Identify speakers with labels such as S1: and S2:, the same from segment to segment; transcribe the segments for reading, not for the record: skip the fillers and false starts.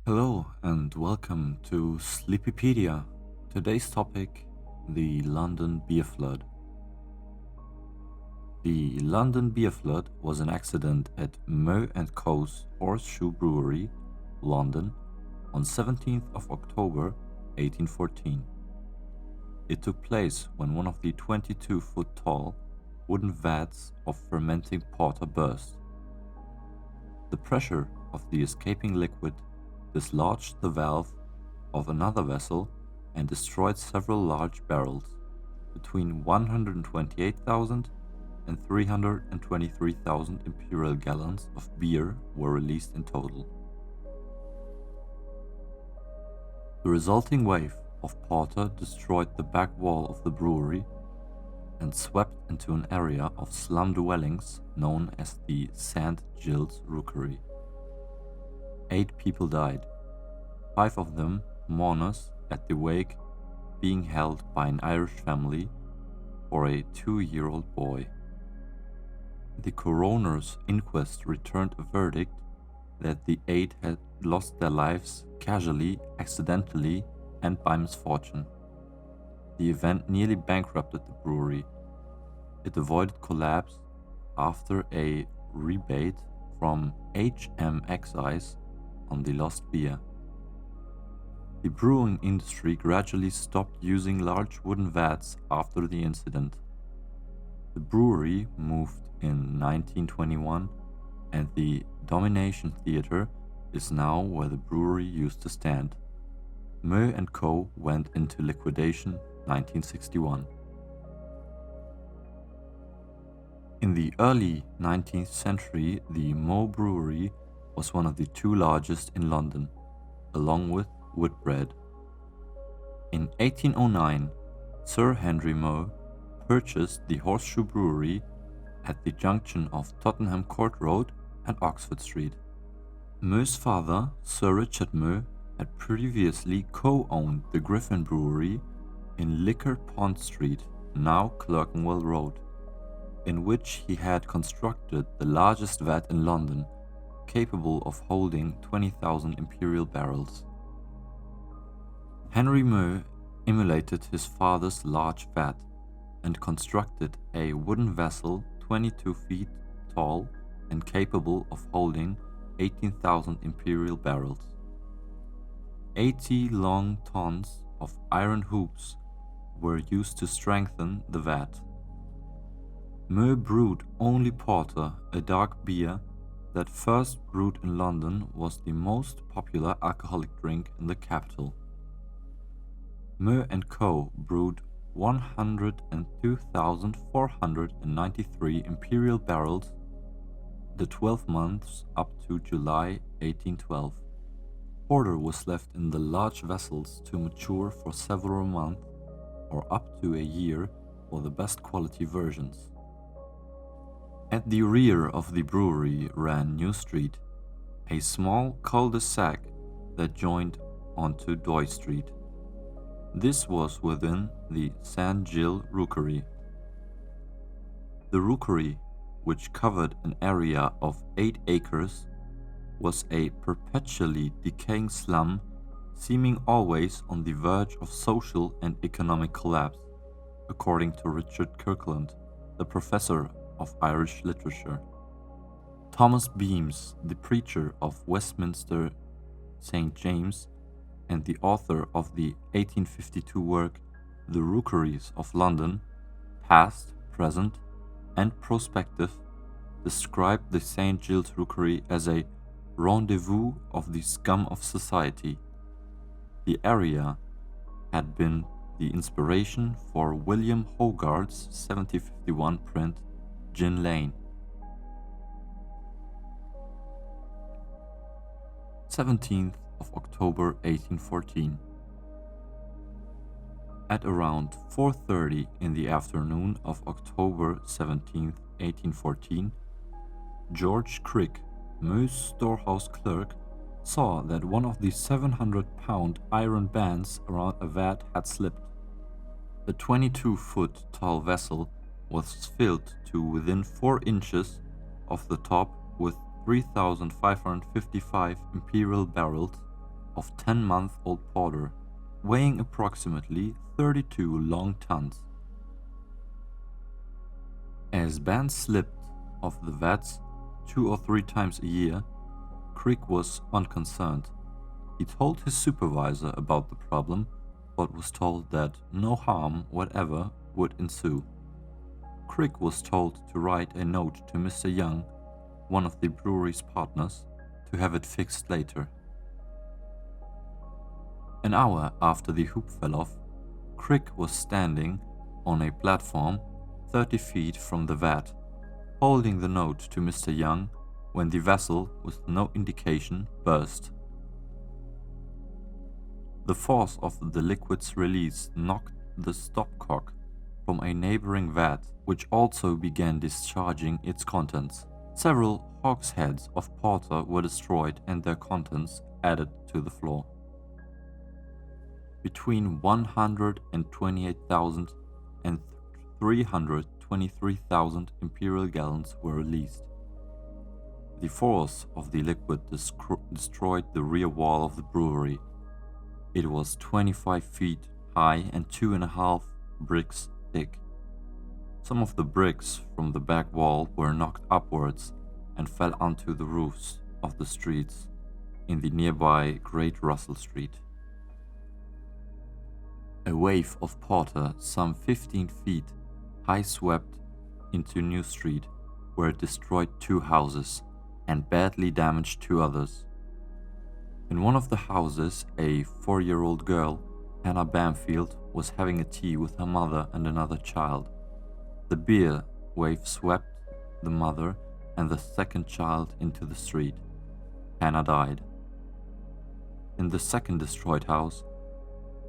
S1: Hello and welcome to Sleepypedia. Today's topic, the London beer flood. The London beer flood was an accident at Moe and Co.'s Horseshoe Brewery, London, on 17th of October 1814. It took place when one of the 22-foot tall wooden vats of fermenting porter burst. The pressure of the escaping liquid dislodged the valve of another vessel and destroyed several large barrels. Between 128,000 and 323,000 imperial gallons of beer were released in total. The resulting wave of porter destroyed the back wall of the brewery and swept into an area of slum dwellings known as the St. Gilles Rookery. 8 people died, 5 of them mourners at the wake being held by an Irish family for a 2-year-old boy. The coroner's inquest returned a verdict that the 8 had lost their lives casually, accidentally, and by misfortune. The event nearly bankrupted the brewery. It avoided collapse after a rebate from HM Excise on the lost beer. The brewing industry gradually stopped using large wooden vats after the incident. The brewery moved in 1921 and the Domination Theatre is now where the brewery used to stand. Moe & Co. went into liquidation 1961. In the early 19th century, the Moe Brewery was one of the 2 largest in London, along with Whitbread. In 1809, Sir Henry Moe purchased the Horseshoe Brewery at the junction of Tottenham Court Road and Oxford Street. Moe's father, Sir Richard Moe, had previously co-owned the Griffin Brewery in Liquor Pond Street, now Clerkenwell Road, in which he had constructed the largest vat in London, capable of holding 20,000 imperial barrels. Henry Moe emulated his father's large vat and constructed a wooden vessel 22 feet tall and capable of holding 18,000 imperial barrels. 80 long tons of iron hoops were used to strengthen the vat. Moe brewed only porter, a dark beer that first brewed in London was the most popular alcoholic drink in the capital. Moe & Co. brewed 102,493 imperial barrels the 12 months up to July 1812. Porter was left in the large vessels to mature for several months or up to a year for the best quality versions. At the rear of the brewery ran New Street, a small cul-de-sac that joined onto Doy Street. This was within the St. Gilles Rookery. The rookery, which covered an area of 8 acres, was a perpetually decaying slum seeming always on the verge of social and economic collapse, according to Richard Kirkland, the professor of Irish literature. Thomas Beams, the preacher of Westminster St. James and the author of the 1852 work The Rookeries of London, Past, Present, and Prospective, described the St. Gilles Rookery as a rendezvous of the scum of society. The area had been the inspiration for William Hogarth's 1751 print Gin Lane. 17th of October 1814. At around 4:30 in the afternoon of October 17, 1814, George Crick, Moe's storehouse clerk, saw that one of the 700-pound iron bands around a vat had slipped. The 22-foot tall vessel was filled to within 4 inches of the top with 3,555 imperial barrels of 10-month-old porter, weighing approximately 32 long tons. As bands slipped off the vats 2 or 3 times a year, Crick was unconcerned. He told his supervisor about the problem, but was told that no harm whatever would ensue. Crick was told to write a note to Mr. Young, one of the brewery's partners, to have it fixed later. An hour after the hoop fell off, Crick was standing on a platform 30 feet from the vat, holding the note to Mr. Young when the vessel, with no indication, burst. The force of the liquid's release knocked the stopcock from a neighboring vat, which also began discharging its contents. Several hogsheads of porter were destroyed and their contents added to the floor. Between 128,000 and 323,000 imperial gallons were released. The force of the liquid destroyed the rear wall of the brewery. It was 25 feet high and 2.5 bricks thick. Some of the bricks from the back wall were knocked upwards and fell onto the roofs of the streets in the nearby Great Russell Street. A wave of porter some 15 feet high swept into New Street, where it destroyed 2 houses and badly damaged 2 others. In one of the houses, a 4-year-old girl, Hannah Bamfield, was having a tea with her mother and another child. The beer wave swept the mother and the second child into the street. Hannah died. In the second destroyed house,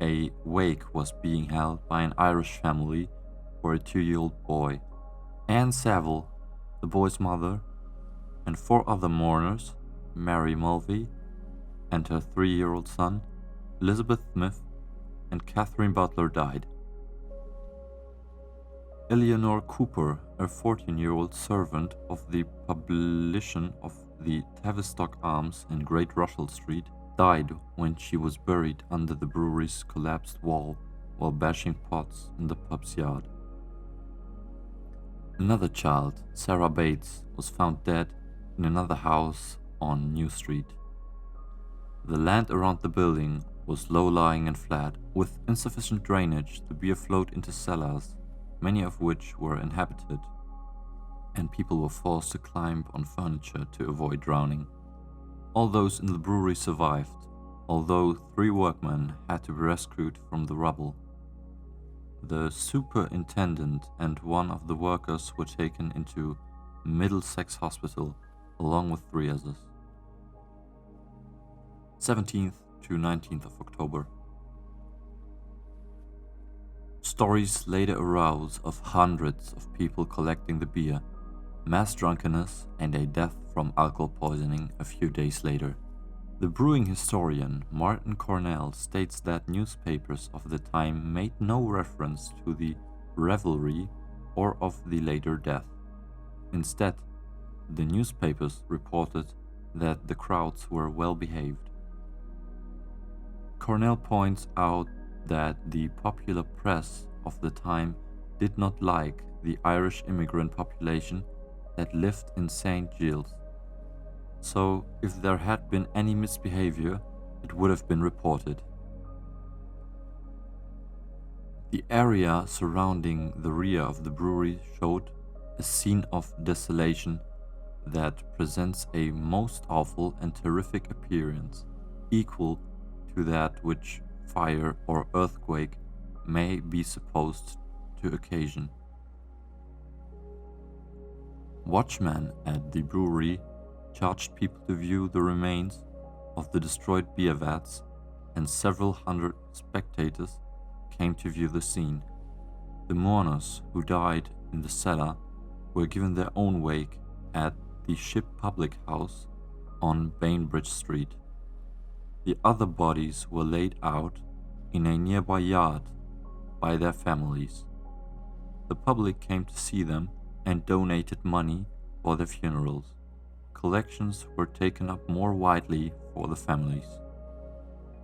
S1: a wake was being held by an Irish family for a 2-year-old boy. Anne Saville, the boy's mother, and 4 other mourners, Mary Mulvey and her 3-year-old son, Elizabeth Smith and Catherine Butler, died. Eleanor Cooper, a 14-year-old servant of the publication of the Tavistock Arms in Great Russell Street, died when she was buried under the brewery's collapsed wall while bashing pots in the pub's yard. Another child, Sarah Bates, was found dead in another house on New Street. The land around the building was low-lying and flat, with insufficient drainage to be afloat into cellars, many of which were inhabited, and people were forced to climb on furniture to avoid drowning. All those in the brewery survived, although 3 workmen had to be rescued from the rubble. The superintendent and one of the workers were taken into Middlesex Hospital, along with 3 others. 17th to 19th of October. Stories later arose of hundreds of people collecting the beer, mass drunkenness, and a death from alcohol poisoning a few days later. The brewing historian Martin Cornell states that newspapers of the time made no reference to the revelry or of the later death. Instead, the newspapers reported that the crowds were well behaved. Cornell points out that the popular press of the time did not like the Irish immigrant population that lived in St. Giles. So, if there had been any misbehavior, it would have been reported. The area surrounding the rear of the brewery showed a scene of desolation that presents a most awful and terrific appearance, equal to that which fire or earthquake may be supposed to occasion. Watchmen at the brewery charged people to view the remains of the destroyed beer vats, and several hundred spectators came to view the scene. The mourners who died in the cellar were given their own wake at the Ship Public House on Bainbridge Street. The other bodies were laid out in a nearby yard by their families. The public came to see them and donated money for their funerals. Collections were taken up more widely for the families.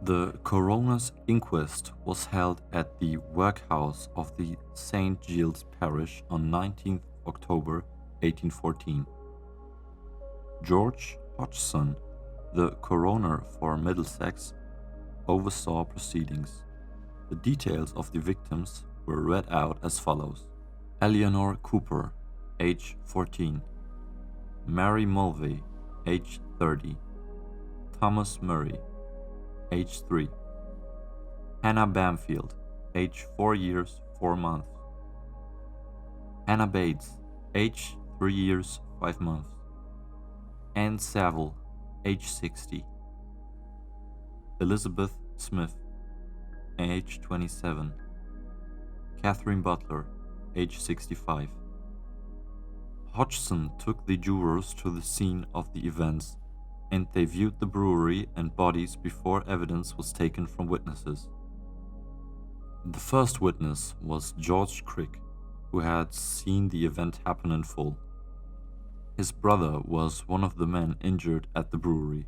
S1: The coroner's inquest was held at the workhouse of the St. Giles parish on 19th October 1814. George Hodgson, the coroner for Middlesex, oversaw proceedings. The details of the victims were read out as follows. Eleanor Cooper, age 14. Mary Mulvey, age 30. Thomas Murray, age 3. Hannah Bamfield, age 4 years, 4 months. Hannah Bates, age 3 years, 5 months. Anne Saville, age 60. Elizabeth Smith, age 27. Catherine Butler, age 65. Hodgson took the jurors to the scene of the events, and they viewed the brewery and bodies before evidence was taken from witnesses. The first witness was George Crick, who had seen the event happen in full. His brother was one of the men injured at the brewery.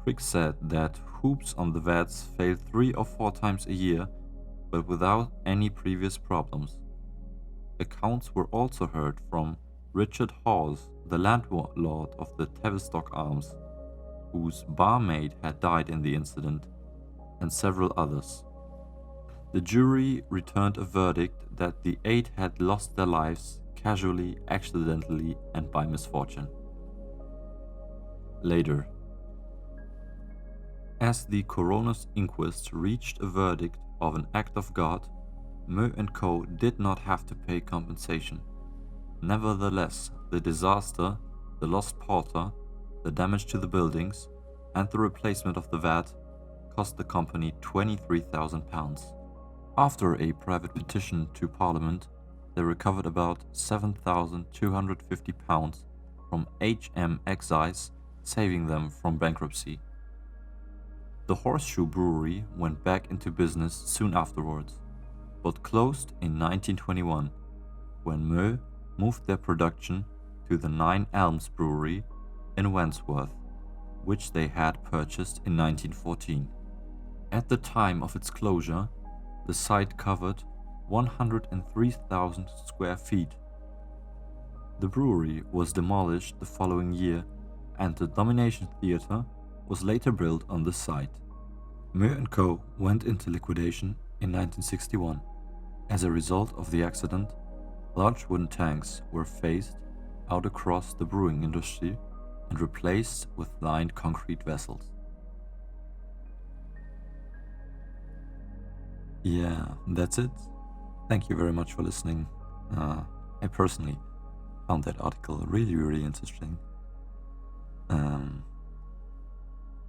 S1: Crick said that hoops on the vats failed 3 or 4 times a year, but without any previous problems. Accounts were also heard from Richard Hawes, the landlord of the Tavistock Arms, whose barmaid had died in the incident, and several others. The jury returned a verdict that the 8 had lost their lives casually, accidentally, and by misfortune. Later, as the coroner's inquest reached a verdict of an act of God, Mö & Co. did not have to pay compensation. Nevertheless, the disaster, the lost porter, the damage to the buildings, and the replacement of the vat cost the company £23,000. After a private petition to Parliament, they recovered about £7,250 from HM Excise, saving them from bankruptcy. The Horseshoe Brewery went back into business soon afterwards, but closed in 1921, when Mö moved their production to the Nine Elms Brewery in Wandsworth, which they had purchased in 1914. At the time of its closure, the site covered 103,000 square feet. The brewery was demolished the following year, and the Domination Theatre was later built on the site. Mö & Co. went into liquidation in 1961. As a result of the accident, large wooden tanks were phased out across the brewing industry and replaced with lined concrete vessels. Yeah, that's it. Thank you very much for listening. I personally found that article really, really interesting.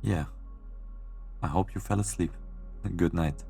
S1: Yeah, I hope you fell asleep. Good night.